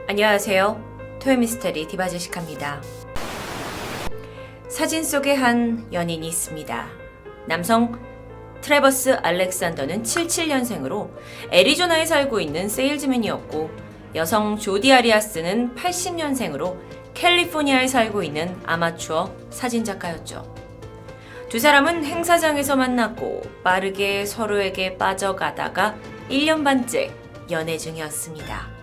안녕하세요. 토요미스테리 디바제시카입니다. 사진 속에 한 연인이 있습니다. 남성 트래버스 알렉산더는 77년생으로 애리조나에 살고 있는 세일즈맨이었고, 여성 조디 아리아스는 80년생으로 캘리포니아에 살고 있는 아마추어 사진작가였죠. 두 사람은 행사장에서 만났고 빠르게 서로에게 빠져가다가 1년 반째 연애 중이었습니다.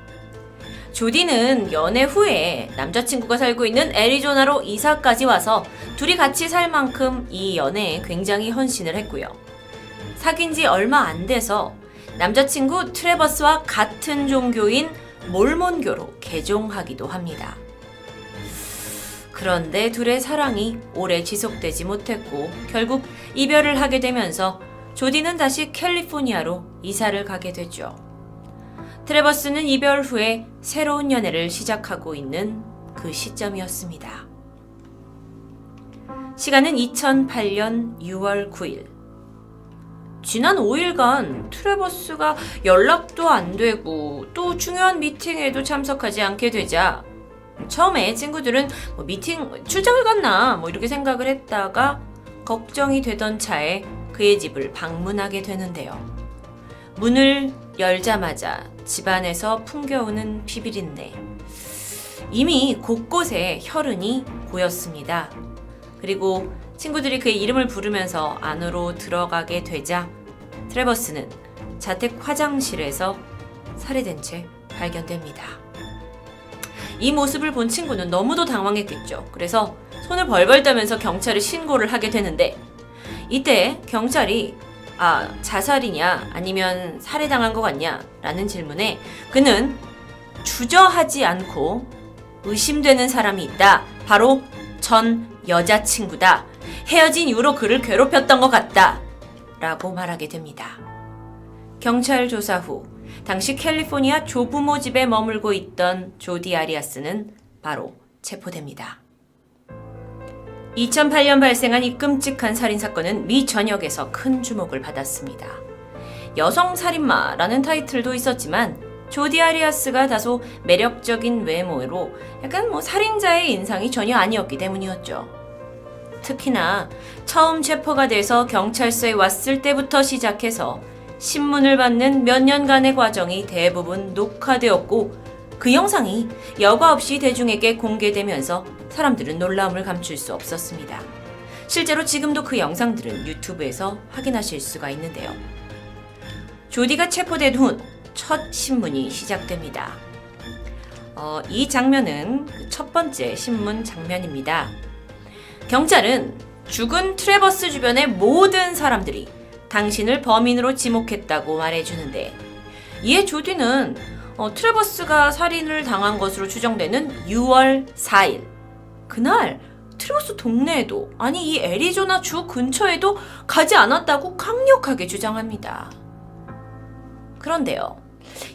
조디는 연애 후에 남자친구가 살고 있는 애리조나로 이사까지 와서 둘이 같이 살 만큼 이 연애에 굉장히 헌신을 했고요. 사귄 지 얼마 안 돼서 남자친구 트래버스와 같은 종교인 몰몬교로 개종하기도 합니다. 그런데 둘의 사랑이 오래 지속되지 못했고 결국 이별을 하게 되면서 조디는 다시 캘리포니아로 이사를 가게 되죠. 트래버스는 이별 후에 새로운 연애를 시작하고 있는 그 시점이었습니다. 시간은 2008년 6월 9일. 지난 5일간 트래버스가 연락도 안 되고 또 중요한 미팅에도 참석하지 않게 되자 처음에 친구들은 미팅 출장을 갔나 이렇게 생각을 했다가 걱정이 되던 차에 그의 집을 방문하게 되는데요. 문을 열자마자 집안에서 풍겨오는 피비린내. 이미 곳곳에 혈흔이 보였습니다. 그리고 친구들이 그의 이름을 부르면서 안으로 들어가게 되자 트래버스는 자택 화장실에서 살해된 채 발견됩니다. 이 모습을 본 친구는 너무도 당황했겠죠. 그래서 손을 벌벌 떠면서 경찰에 신고를 하게 되는데 이때 경찰이 자살이냐 아니면 살해당한 것 같냐 라는 질문에 그는 주저하지 않고 의심되는 사람이 있다. 바로 전 여자친구다. 헤어진 이후로 그를 괴롭혔던 것 같다. 라고 말하게 됩니다. 경찰 조사 후 당시 캘리포니아 조부모 집에 머물고 있던 조디 아리아스는 바로 체포됩니다. 2008년 발생한 이 끔찍한 살인사건은 미 전역에서 큰 주목을 받았습니다. 여성 살인마라는 타이틀도 있었지만 조디 아리아스가 다소 매력적인 외모로 약간 살인자의 인상이 전혀 아니었기 때문이었죠. 특히나 처음 체포가 돼서 경찰서에 왔을 때부터 시작해서 신문을 받는 몇 년간의 과정이 대부분 녹화되었고 그 영상이 여과 없이 대중에게 공개되면서 사람들은 놀라움을 감출 수 없었습니다. 실제로 지금도 그 영상들은 유튜브에서 확인하실 수가 있는데요. 조디가 체포된 후 첫 신문이 시작됩니다. 이 장면은 첫 번째 신문 장면입니다. 경찰은 죽은 트래버스 주변의 모든 사람들이 당신을 범인으로 지목했다고 말해주는데 이에 조디는 트래버스가 살인을 당한 것으로 추정되는 6월 4일 그날 트래버스 동네에도 아니 이 애리조나 주 근처에도 가지 않았다고 강력하게 주장합니다. 그런데요.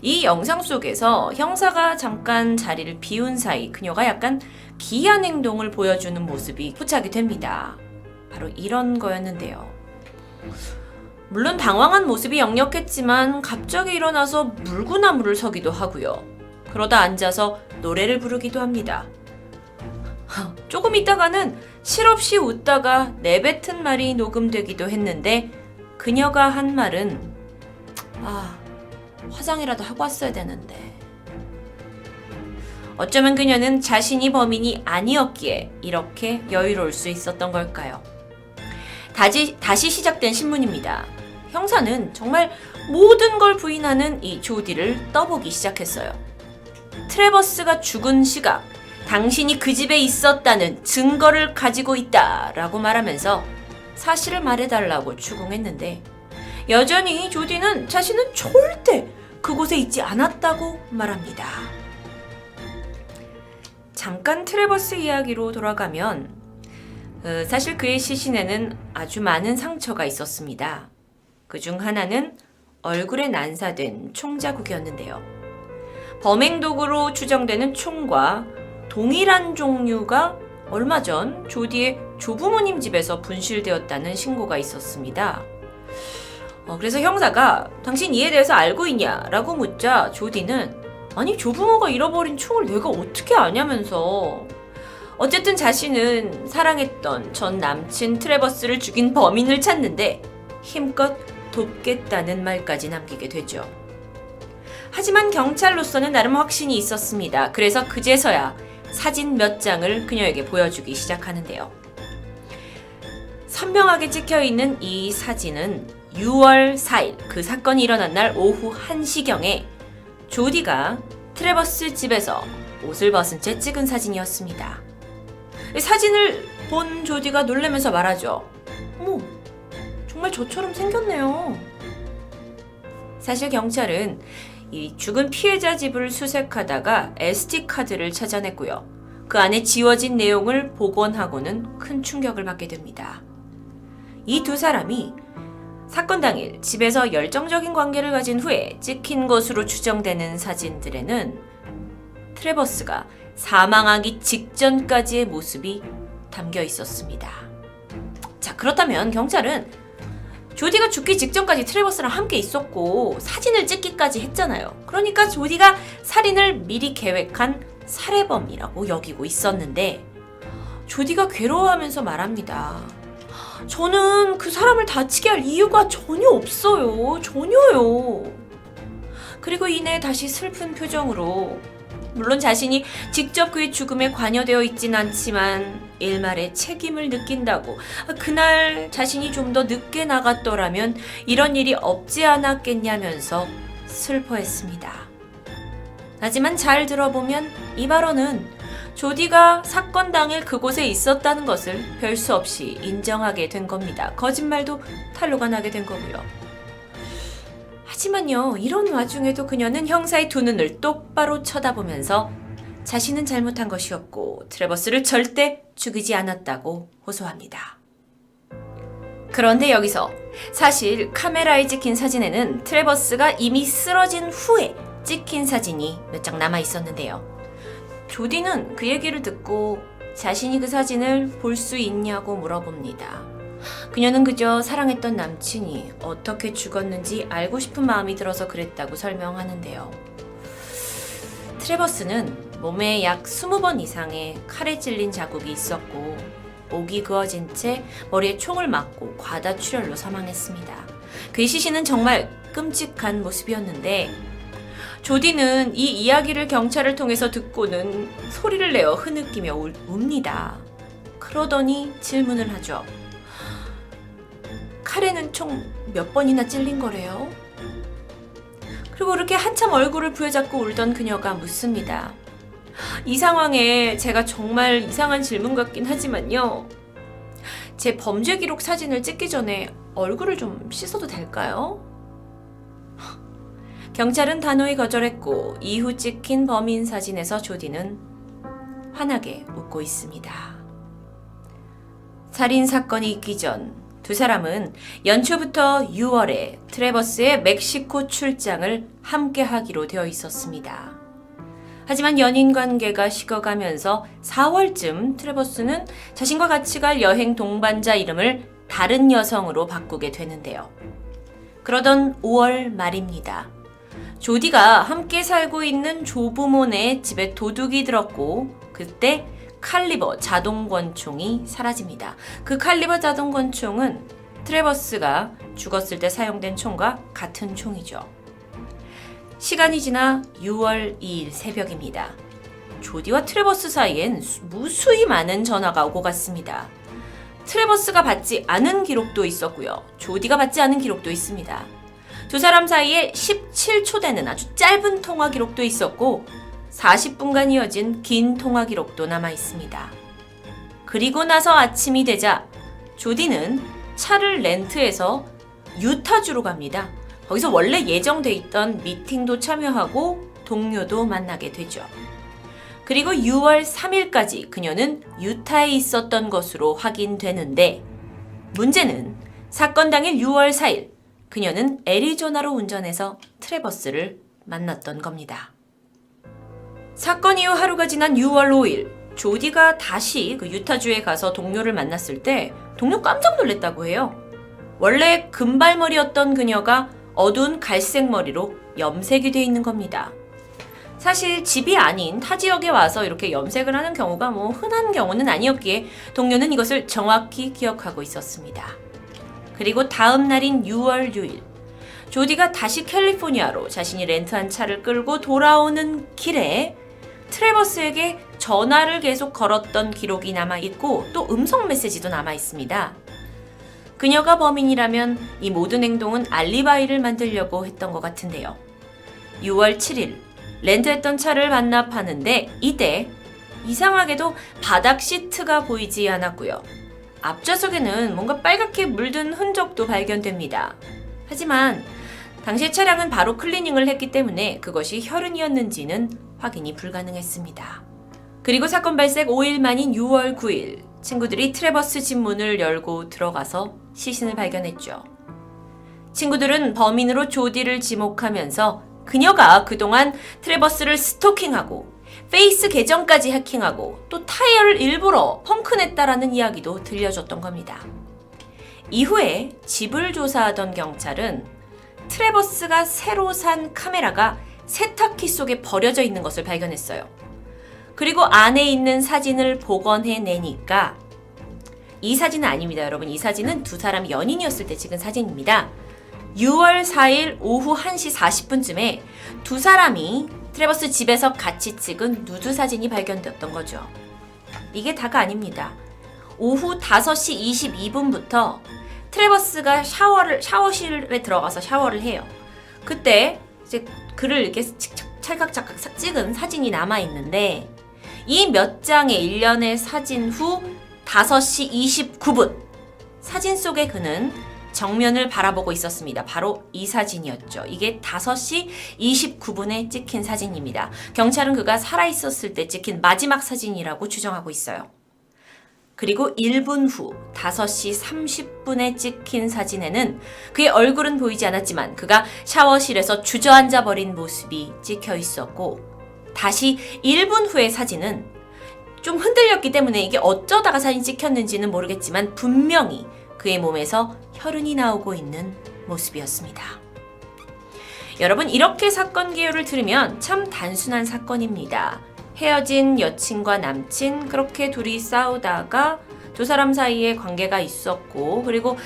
이 영상 속에서 형사가 잠깐 자리를 비운 사이 그녀가 약간 기이한 행동을 보여주는 모습이 포착이 됩니다. 바로 이런 거였는데요. 물론 당황한 모습이 역력했지만 갑자기 일어나서 물구나무를 서기도 하고요. 그러다 앉아서 노래를 부르기도 합니다. 조금 있다가는 실없이 웃다가 내뱉은 말이 녹음되기도 했는데 그녀가 한 말은 화장이라도 하고 왔어야 되는데. 어쩌면 그녀는 자신이 범인이 아니었기에 이렇게 여유로울 수 있었던 걸까요? 다시 시작된 신문입니다. 형사는 정말 모든 걸 부인하는 이 조디를 떠보기 시작했어요. 트래버스가 죽은 시각, 당신이 그 집에 있었다는 증거를 가지고 있다 라고 말하면서 사실을 말해달라고 추궁했는데 여전히 조디는 자신은 절대 그곳에 있지 않았다고 말합니다. 잠깐 트래버스 이야기로 돌아가면 사실 그의 시신에는 아주 많은 상처가 있었습니다. 그중 하나는 얼굴에 난사된 총자국이었는데요. 범행 도구로 추정되는 총과 동일한 종류가 얼마 전 조디의 조부모님 집에서 분실되었다는 신고가 있었습니다. 그래서 형사가 당신 이에 대해서 알고 있냐? 라고 묻자 조디는 아니 조부모가 잃어버린 총을 내가 어떻게 아냐면서. 어쨌든 자신은 사랑했던 전 남친 트래버스를 죽인 범인을 찾는데 힘껏 돕겠다는 말까지 남기게 되죠. 하지만 경찰로서는 나름 확신이 있었습니다. 그래서 그제서야 사진 몇 장을 그녀에게 보여주기 시작하는데요. 선명하게 찍혀있는 이 사진은 6월 4일 그 사건이 일어난 날 오후 1시경에 조디가 트래버스 집에서 옷을 벗은 채 찍은 사진이었습니다. 사진을 본 조디가 놀라면서 말하죠. 어머, 정말 저처럼 생겼네요. 사실 경찰은 이 죽은 피해자 집을 수색하다가 SD카드를 찾아냈고요. 그 안에 지워진 내용을 복원하고는 큰 충격을 받게 됩니다. 이 두 사람이 사건 당일 집에서 열정적인 관계를 가진 후에 찍힌 것으로 추정되는 사진들에는 트래버스가 사망하기 직전까지의 모습이 담겨 있었습니다. 자, 그렇다면 경찰은 조디가 죽기 직전까지 트래버스랑 함께 있었고 사진을 찍기까지 했잖아요. 그러니까 조디가 살인을 미리 계획한 살해범이라고 여기고 있었는데 조디가 괴로워하면서 말합니다. 저는 그 사람을 다치게 할 이유가 전혀 없어요. 전혀요. 그리고 이내 다시 슬픈 표정으로 물론 자신이 직접 그의 죽음에 관여되어 있진 않지만 일말의 책임을 느낀다고 그날 자신이 좀 더 늦게 나갔더라면 이런 일이 없지 않았겠냐면서 슬퍼했습니다. 하지만 잘 들어보면 이 발언은 조디가 사건 당일 그곳에 있었다는 것을 별 수 없이 인정하게 된 겁니다. 거짓말도 탄로가 나게 된 거고요. 하지만요, 이런 와중에도 그녀는 형사의 두 눈을 똑바로 쳐다보면서 자신은 잘못한 것이었고 트래버스를 절대 죽이지 않았다고 호소합니다. 그런데 여기서 사실 카메라에 찍힌 사진에는 트래버스가 이미 쓰러진 후에 찍힌 사진이 몇 장 남아 있었는데요. 조디는 그 얘기를 듣고 자신이 그 사진을 볼 수 있냐고 물어봅니다. 그녀는 그저 사랑했던 남친이 어떻게 죽었는지 알고 싶은 마음이 들어서 그랬다고 설명하는데요. 트래버스는 몸에 약 20번 이상의 칼에 찔린 자국이 있었고 목이 그어진 채 머리에 총을 맞고 과다출혈로 사망했습니다. 그의 시신은 정말 끔찍한 모습이었는데 조디는 이 이야기를 경찰을 통해서 듣고는 소리를 내어 흐느끼며 웁니다. 그러더니 질문을 하죠. 칼에는 총 몇 번이나 찔린 거래요? 그리고 그렇게 한참 얼굴을 부여잡고 울던 그녀가 묻습니다. 이 상황에 제가 정말 이상한 질문 같긴 하지만요. 제 범죄 기록 사진을 찍기 전에 얼굴을 좀 씻어도 될까요? 경찰은 단호히 거절했고 이후 찍힌 범인 사진에서 조디는 환하게 웃고 있습니다. 살인 사건이 있기 전 두 사람은 연초부터 6월에 트래버스의 멕시코 출장을 함께 하기로 되어 있었습니다. 하지만 연인 관계가 식어가면서 4월쯤 트래버스는 자신과 같이 갈 여행 동반자 이름을 다른 여성으로 바꾸게 되는데요. 그러던 5월 말입니다. 조디가 함께 살고 있는 조부모네 집에 도둑이 들었고 그때 칼리버 자동권총이 사라집니다. 그 칼리버 자동권총은 트래버스가 죽었을 때 사용된 총과 같은 총이죠. 시간이 지나 6월 2일 새벽입니다. 조디와 트래버스 사이엔 무수히 많은 전화가 오고 갔습니다. 트래버스가 받지 않은 기록도 있었고요. 조디가 받지 않은 기록도 있습니다. 두 사람 사이에 17초 되는 아주 짧은 통화 기록도 있었고 40분간 이어진 긴 통화 기록도 남아 있습니다. 그리고 나서 아침이 되자 조디는 차를 렌트해서 유타주로 갑니다. 거기서 원래 예정돼 있던 미팅도 참여하고 동료도 만나게 되죠. 그리고 6월 3일까지 그녀는 유타에 있었던 것으로 확인되는데 문제는 사건 당일 6월 4일 그녀는 애리조나로 운전해서 트래버스를 만났던 겁니다. 사건 이후 하루가 지난 6월 5일 조디가 다시 그 유타주에 가서 동료를 만났을 때 동료 깜짝 놀랐다고 해요. 원래 금발머리였던 그녀가 어두운 갈색 머리로 염색이 돼 있는 겁니다. 사실 집이 아닌 타 지역에 와서 이렇게 염색을 하는 경우가 흔한 경우는 아니었기에 동료는 이것을 정확히 기억하고 있었습니다. 그리고 다음 날인 6월 6일, 조디가 다시 캘리포니아로 자신이 렌트한 차를 끌고 돌아오는 길에 트래버스에게 전화를 계속 걸었던 기록이 남아있고 또 음성 메시지도 남아있습니다. 그녀가 범인이라면 이 모든 행동은 알리바이를 만들려고 했던 것 같은데요. 6월 7일, 렌트했던 차를 반납하는데 이때 이상하게도 바닥 시트가 보이지 않았고요. 앞좌석에는 뭔가 빨갛게 물든 흔적도 발견됩니다. 하지만 당시 차량은 바로 클리닝을 했기 때문에 그것이 혈흔이었는지는 확인이 불가능했습니다. 그리고 사건 발생 5일 만인 6월 9일, 친구들이 트래버스 집 문을 열고 들어가서 시신을 발견했죠. 친구들은 범인으로 조디를 지목하면서 그녀가 그동안 트래버스를 스토킹하고 페이스 계정까지 해킹하고 또 타이어를 일부러 펑크냈다라는 이야기도 들려줬던 겁니다. 이후에 집을 조사하던 경찰은 트래버스가 새로 산 카메라가 세탁기 속에 버려져 있는 것을 발견했어요. 그리고 안에 있는 사진을 복원해내니까 이 사진은 아닙니다, 여러분. 이 사진은 두 사람이 연인이었을 때 찍은 사진입니다. 6월 4일 오후 1시 40분쯤에 두 사람이 트래버스 집에서 같이 찍은 누드 사진이 발견되었던 거죠. 이게 다가 아닙니다. 오후 5시 22분부터 트래버스가 샤워실에 들어가서 샤워를 해요. 그때 이제 그를 이렇게 찰칵찰칵 찍은 사진이 남아있는데 이 몇 장의 일련의 사진 후 5시 29분 사진 속의 그는 정면을 바라보고 있었습니다. 바로 이 사진이었죠. 이게 5시 29분에 찍힌 사진입니다. 경찰은 그가 살아있었을 때 찍힌 마지막 사진이라고 추정하고 있어요. 그리고 1분 후 5시 30분에 찍힌 사진에는 그의 얼굴은 보이지 않았지만 그가 샤워실에서 주저앉아 버린 모습이 찍혀 있었고, 다시 1분 후의 사진은 좀 흔들렸기 때문에 이게 어쩌다가 사진 찍혔는지는 모르겠지만 분명히 그의 몸에서 혈흔이 나오고 있는 모습이었습니다. 여러분, 이렇게 사건 개요를 들으면 참 단순한 사건입니다. 헤어진 여친과 남친, 그렇게 둘이 싸우다가 두 사람 사이에 관계가 있었고, 그리고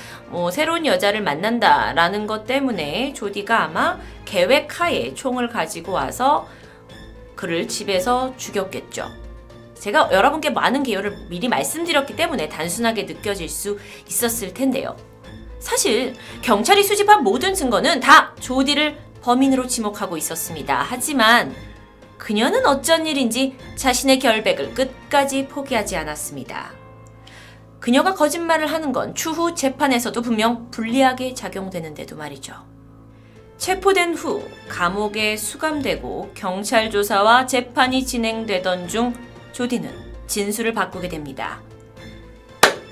새로운 여자를 만난다라는 것 때문에 조디가 아마 계획하에 총을 가지고 와서 그를 집에서 죽였겠죠. 제가 여러분께 많은 개요를 미리 말씀드렸기 때문에 단순하게 느껴질 수 있었을 텐데요. 사실 경찰이 수집한 모든 증거는 다 조디를 범인으로 지목하고 있었습니다. 하지만 그녀는 어쩐 일인지 자신의 결백을 끝까지 포기하지 않았습니다. 그녀가 거짓말을 하는 건 추후 재판에서도 분명 불리하게 작용되는데도 말이죠. 체포된 후 감옥에 수감되고 경찰 조사와 재판이 진행되던 중 조디는 진술을 바꾸게 됩니다.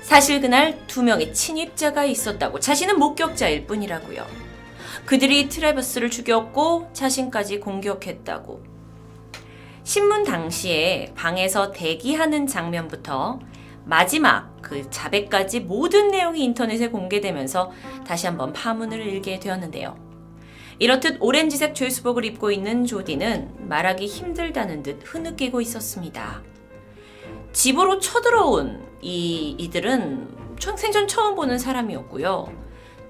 사실 그날 2명의 침입자가 있었다고, 자신은 목격자일 뿐이라고요. 그들이 트래버스를 죽였고 자신까지 공격했다고. 신문 당시에 방에서 대기하는 장면부터 마지막 그 자백까지 모든 내용이 인터넷에 공개되면서 다시 한번 파문을 일게 되었는데요. 이렇듯 오렌지색 죄수복을 입고 있는 조디는 말하기 힘들다는 듯 흐느끼고 있었습니다. 집으로 쳐들어온 이들은 생전 처음 보는 사람이었고요.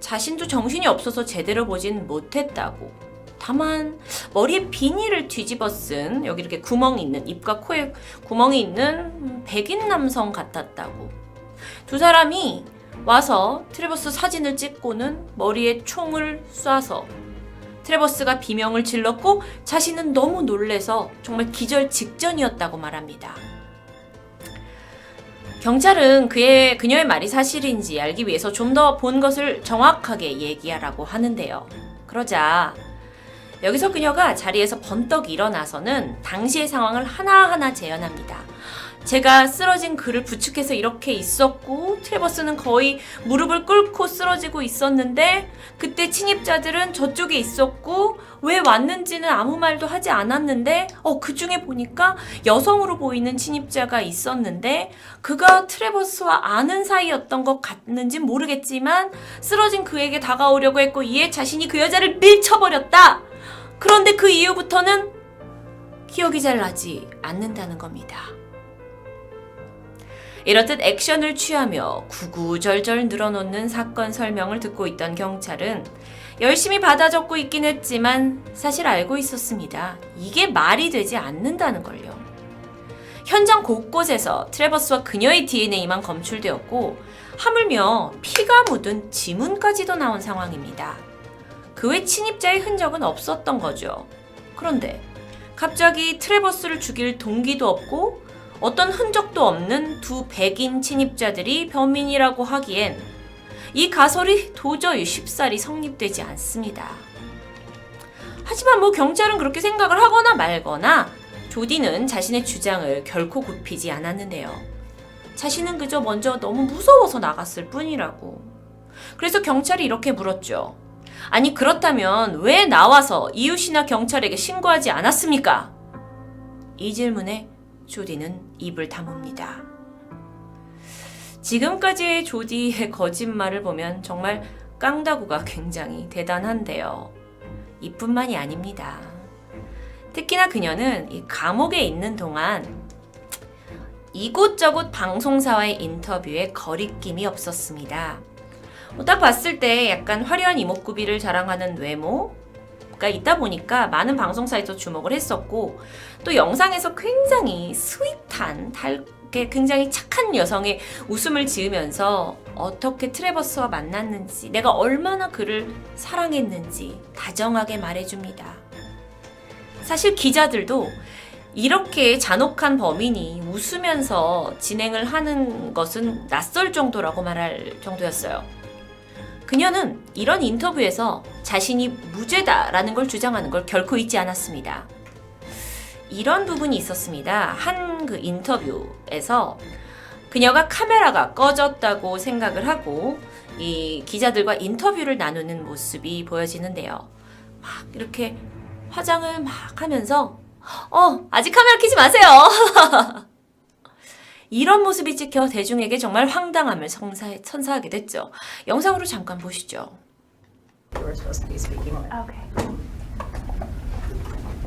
자신도 정신이 없어서 제대로 보진 못했다고. 다만 머리에 비닐을 뒤집어 쓴, 여기 이렇게 구멍이 있는, 입과 코에 구멍이 있는 백인 남성 같았다고. 두 사람이 와서 트래버스 사진을 찍고는 머리에 총을 쏴서 트래버스가 비명을 질렀고 자신은 너무 놀래서 정말 기절 직전이었다고 말합니다. 경찰은 그녀의 말이 사실인지 알기 위해서 좀 더 본 것을 정확하게 얘기하라고 하는데요. 그러자 여기서 그녀가 자리에서 번떡 일어나서는 당시의 상황을 하나하나 재현합니다. 제가 쓰러진 그를 부축해서 이렇게 있었고 트래버스는 거의 무릎을 꿇고 쓰러지고 있었는데 그때 침입자들은 저쪽에 있었고 왜 왔는지는 아무 말도 하지 않았는데 그 중에 보니까 여성으로 보이는 침입자가 있었는데 그가 트래버스와 아는 사이였던 것 같는지 모르겠지만 쓰러진 그에게 다가오려고 했고 이에 자신이 그 여자를 밀쳐버렸다. 그런데 그 이후부터는 기억이 잘 나지 않는다는 겁니다. 이렇듯 액션을 취하며 구구절절 늘어놓는 사건 설명을 듣고 있던 경찰은 열심히 받아 적고 있긴 했지만 사실 알고 있었습니다. 이게 말이 되지 않는다는 걸요. 현장 곳곳에서 트래버스와 그녀의 DNA만 검출되었고 하물며 피가 묻은 지문까지도 나온 상황입니다. 그 외 침입자의 흔적은 없었던 거죠. 그런데 갑자기 트래버스를 죽일 동기도 없고 어떤 흔적도 없는 두 백인 침입자들이 범인이라고 하기엔 이 가설이 도저히 쉽사리 성립되지 않습니다. 하지만 경찰은 그렇게 생각을 하거나 말거나 조디는 자신의 주장을 결코 굽히지 않았는데요. 자신은 그저 먼저 너무 무서워서 나갔을 뿐이라고. 그래서 경찰이 이렇게 물었죠. 아니 그렇다면 왜 나와서 이웃이나 경찰에게 신고하지 않았습니까? 이 질문에 조디는 입을 다뭅니다. 지금까지의 조디의 거짓말을 보면 정말 깡다구가 굉장히 대단한데요. 이뿐만이 아닙니다. 특히나 그녀는 이 감옥에 있는 동안 이곳저곳 방송사와의 인터뷰에 거리낌이 없었습니다. 딱 봤을 때 약간 화려한 이목구비를 자랑하는 외모가 있다 보니까 많은 방송사에서 주목을 했었고 또 영상에서 굉장히 스윗한 굉장히 착한 여성의 웃음을 지으면서 어떻게 트래버스와 만났는지 내가 얼마나 그를 사랑했는지 다정하게 말해줍니다. 사실 기자들도 이렇게 잔혹한 범인이 웃으면서 진행을 하는 것은 낯설 정도라고 말할 정도였어요. 그녀는 이런 인터뷰에서 자신이 무죄다라는 걸 주장하는 걸 결코 잊지 않았습니다. 이런 부분이 있었습니다. 한 그 인터뷰에서 그녀가 카메라가 꺼졌다고 생각을 하고 이 기자들과 인터뷰를 나누는 모습이 보여지는데요. 막 이렇게 화장을 막 하면서 아직 카메라 켜지 마세요. 이런 모습이 찍혀 대중에게 정말 황당함을 선사하게 됐죠. 영상으로 잠깐 보시죠. You were supposed to be speaking with. Okay.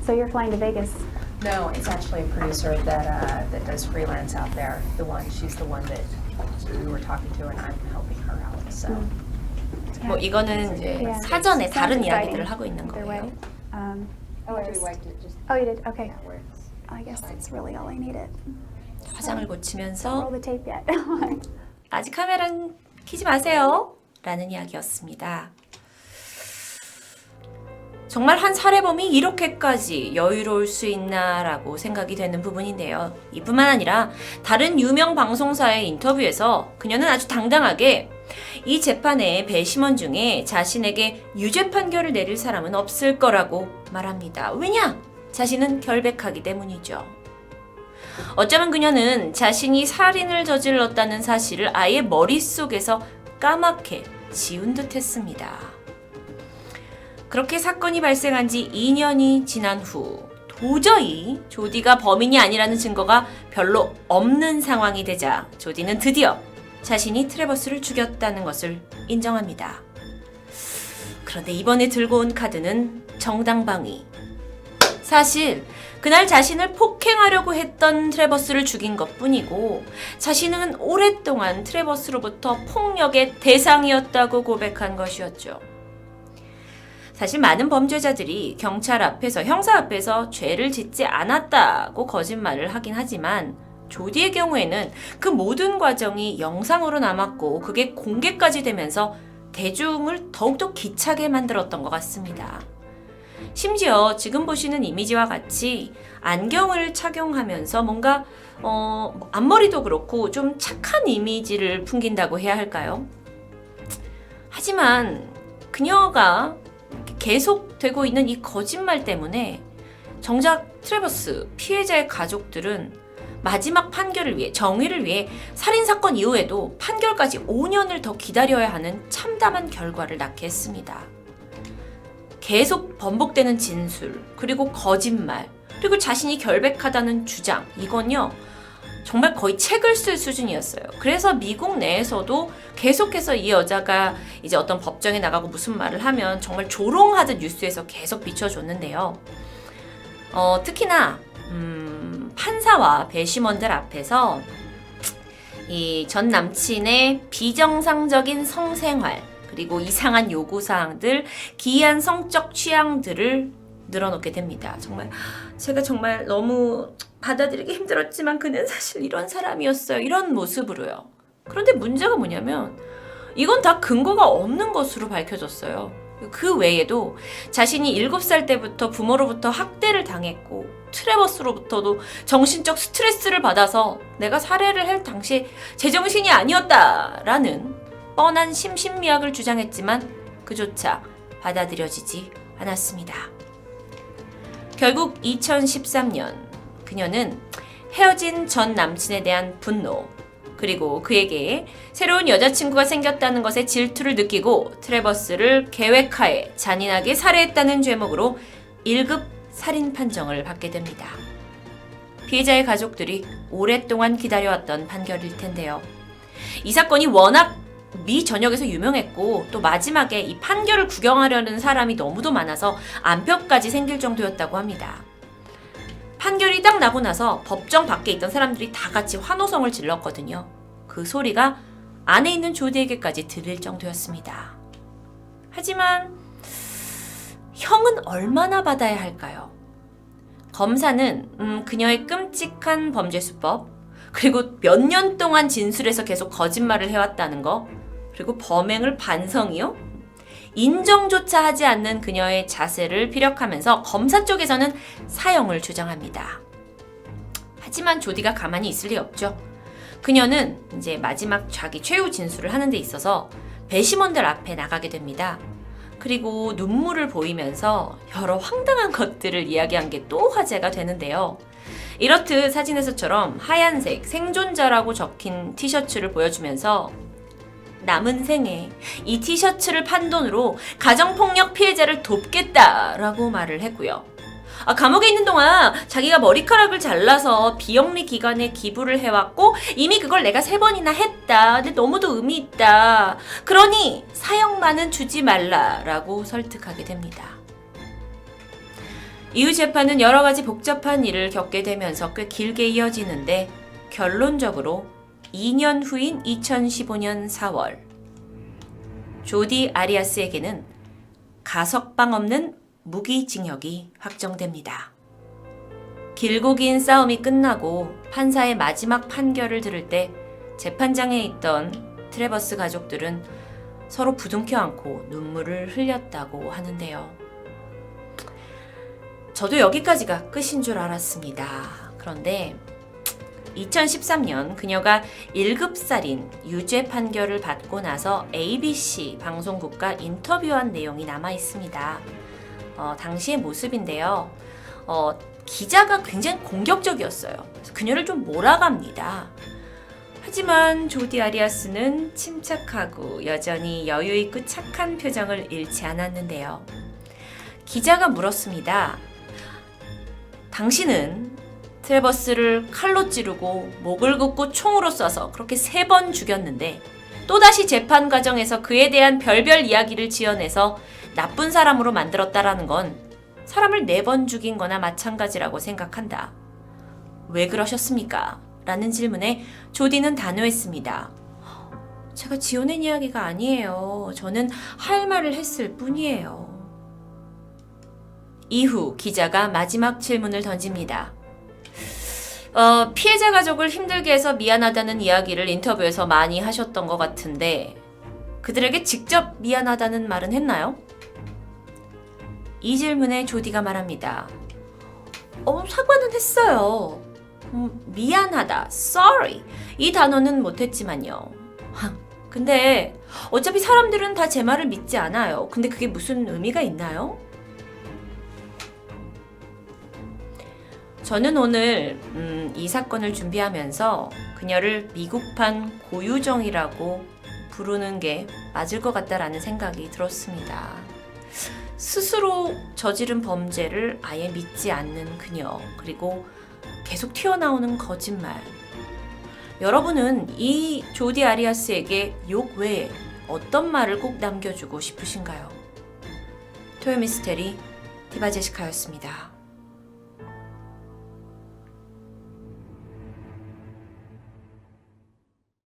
So you're flying to Vegas. No, it's actually a producer that does freelance out there. She's the one that we were talking to, and I'm helping her out. So. 이거는 이제 Yeah. 사전에 다른 Sounds 이야기들을 exciting. 하고 있는 Either 거예요. way. Oh, we wiped it. Just Oh, you did? Okay. yeah, where it's. I guess that's really all I needed. 화장을 Roll 고치면서 the tape yet. 아직 카메라는 켜지 마세요 라는 이야기였습니다. 정말 한 살해범이 이렇게까지 여유로울 수 있나 라고 생각이 되는 부분인데요. 이뿐만 아니라 다른 유명 방송사의 인터뷰에서 그녀는 아주 당당하게 이 재판의 배심원 중에 자신에게 유죄 판결을 내릴 사람은 없을 거라고 말합니다. 왜냐? 자신은 결백하기 때문이죠. 어쩌면 그녀는 자신이 살인을 저질렀다는 사실을 아예 머릿속에서 까맣게 지운 듯 했습니다. 그렇게 사건이 발생한 지 2년이 지난 후 도저히 조디가 범인이 아니라는 증거가 별로 없는 상황이 되자 조디는 드디어 자신이 트래버스를 죽였다는 것을 인정합니다. 그런데 이번에 들고 온 카드는 정당방위. 사실 그날 자신을 폭행하려고 했던 트래버스를 죽인 것뿐이고 자신은 오랫동안 트래버스로부터 폭력의 대상이었다고 고백한 것이었죠. 사실 많은 범죄자들이 경찰 앞에서 형사 앞에서 죄를 짓지 않았다고 거짓말을 하긴 하지만 조디의 경우에는 그 모든 과정이 영상으로 남았고 그게 공개까지 되면서 대중을 더욱더 기차게 만들었던 것 같습니다. 심지어 지금 보시는 이미지와 같이 안경을 착용하면서 뭔가 앞머리도 그렇고 좀 착한 이미지를 풍긴다고 해야 할까요? 하지만 그녀가 계속되고 있는 이 거짓말 때문에 정작 트래버스 피해자의 가족들은 마지막 판결을 위해 정의를 위해 살인사건 이후에도 판결까지 5년을 더 기다려야 하는 참담한 결과를 낳게 했습니다. 계속 번복되는 진술, 그리고 거짓말, 그리고 자신이 결백하다는 주장, 이건요 정말 거의 책을 쓸 수준이었어요. 그래서 미국 내에서도 계속해서 이 여자가 이제 어떤 법정에 나가고 무슨 말을 하면 정말 조롱하듯 뉴스에서 계속 비춰줬는데요. 특히나 판사와 배심원들 앞에서 이 전 남친의 비정상적인 성생활, 그리고 이상한 요구사항들, 기이한 성적 취향들을 늘어놓게 됩니다. 제가 정말 너무 받아들이기 힘들었지만 그는 사실 이런 사람이었어요. 이런 모습으로요. 그런데 문제가 뭐냐면 이건 다 근거가 없는 것으로 밝혀졌어요. 그 외에도 자신이 7살 때부터 부모로부터 학대를 당했고 트래버스로부터도 정신적 스트레스를 받아서 내가 살해를 할 당시 제정신이 아니었다라는 뻔한 심신미약을 주장했지만 그조차 받아들여지지 않았습니다. 결국 2013년 그녀는 헤어진 전 남친에 대한 분노, 그리고 그에게 새로운 여자친구가 생겼다는 것에 질투를 느끼고 트래버스를 계획하에 잔인하게 살해했다는 죄목으로 1급 살인 판정을 받게 됩니다. 피해자의 가족들이 오랫동안 기다려왔던 판결일 텐데요. 이 사건이 워낙 미 전역에서 유명했고 또 마지막에 이 판결을 구경하려는 사람이 너무도 많아서 안표까지 생길 정도였다고 합니다. 판결이 딱 나고 나서 법정 밖에 있던 사람들이 다 같이 환호성을 질렀거든요. 그 소리가 안에 있는 조디에게까지 들릴 정도였습니다. 하지만 형은 얼마나 받아야 할까요? 검사는 그녀의 끔찍한 범죄 수법, 그리고 몇 년 동안 진술해서 계속 거짓말을 해왔다는 거, 그리고 범행을 반성이요? 인정조차 하지 않는 그녀의 자세를 피력하면서 검사 쪽에서는 사형을 주장합니다. 하지만 조디가 가만히 있을 리 없죠. 그녀는 이제 마지막 자기 최후 진술을 하는 데 있어서 배심원들 앞에 나가게 됩니다. 그리고 눈물을 보이면서 여러 황당한 것들을 이야기한 게 또 화제가 되는데요. 이렇듯 사진에서처럼 하얀색 생존자라고 적힌 티셔츠를 보여주면서 남은 생에 이 티셔츠를 판 돈으로 가정폭력 피해자를 돕겠다라고 말을 했고요. 감옥에 있는 동안 자기가 머리카락을 잘라서 비영리 기관에 기부를 해왔고 이미 그걸 내가 3번이나 했다. 근데 너무도 의미 있다. 그러니 사형만은 주지 말라라고 설득하게 됩니다. 이후 재판은 여러 가지 복잡한 일을 겪게 되면서 꽤 길게 이어지는데 결론적으로 2년 후인 2015년 4월 조디 아리아스에게는 가석방 없는 무기징역이 확정됩니다. 길고 긴 싸움이 끝나고 판사의 마지막 판결을 들을 때 재판장에 있던 트래버스 가족들은 서로 부둥켜 안고 눈물을 흘렸다고 하는데요. 저도 여기까지가 끝인 줄 알았습니다. 그런데 2013년 그녀가 1급 살인 유죄 판결을 받고 나서 ABC 방송국과 인터뷰한 내용이 남아 있습니다. 당시의 모습인데요. 기자가 굉장히 공격적이었어요. 그래서 그녀를 좀 몰아갑니다. 하지만 조디 아리아스는 침착하고 여전히 여유있고 착한 표정을 잃지 않았는데요. 기자가 물었습니다. 당신은 트래버스를 칼로 찌르고 목을 긋고 총으로 쏴서 그렇게 3번 죽였는데 또다시 재판 과정에서 그에 대한 별별 이야기를 지어내서 나쁜 사람으로 만들었다라는 건 사람을 4번 죽인 거나 마찬가지라고 생각한다. 왜 그러셨습니까? 라는 질문에 조디는 단호했습니다. 제가 지어낸 이야기가 아니에요. 저는 할 말을 했을 뿐이에요. 이후 기자가 마지막 질문을 던집니다. 피해자 가족을 힘들게 해서 미안하다는 이야기를 인터뷰에서 많이 하셨던 것 같은데 그들에게 직접 미안하다는 말은 했나요? 이 질문에 조디가 말합니다. 사과는 했어요. 미안하다, sorry 이 단어는 못했지만요. 근데 어차피 사람들은 다 제 말을 믿지 않아요. 근데 그게 무슨 의미가 있나요? 저는 오늘 이 사건을 준비하면서 그녀를 미국판 고유정이라고 부르는 게 맞을 것 같다라는 생각이 들었습니다. 스스로 저지른 범죄를 아예 믿지 않는 그녀, 그리고 계속 튀어나오는 거짓말. 여러분은 이 조디 아리아스에게 욕 외에 어떤 말을 꼭 남겨주고 싶으신가요? 토요 미스테리 디바제시카였습니다.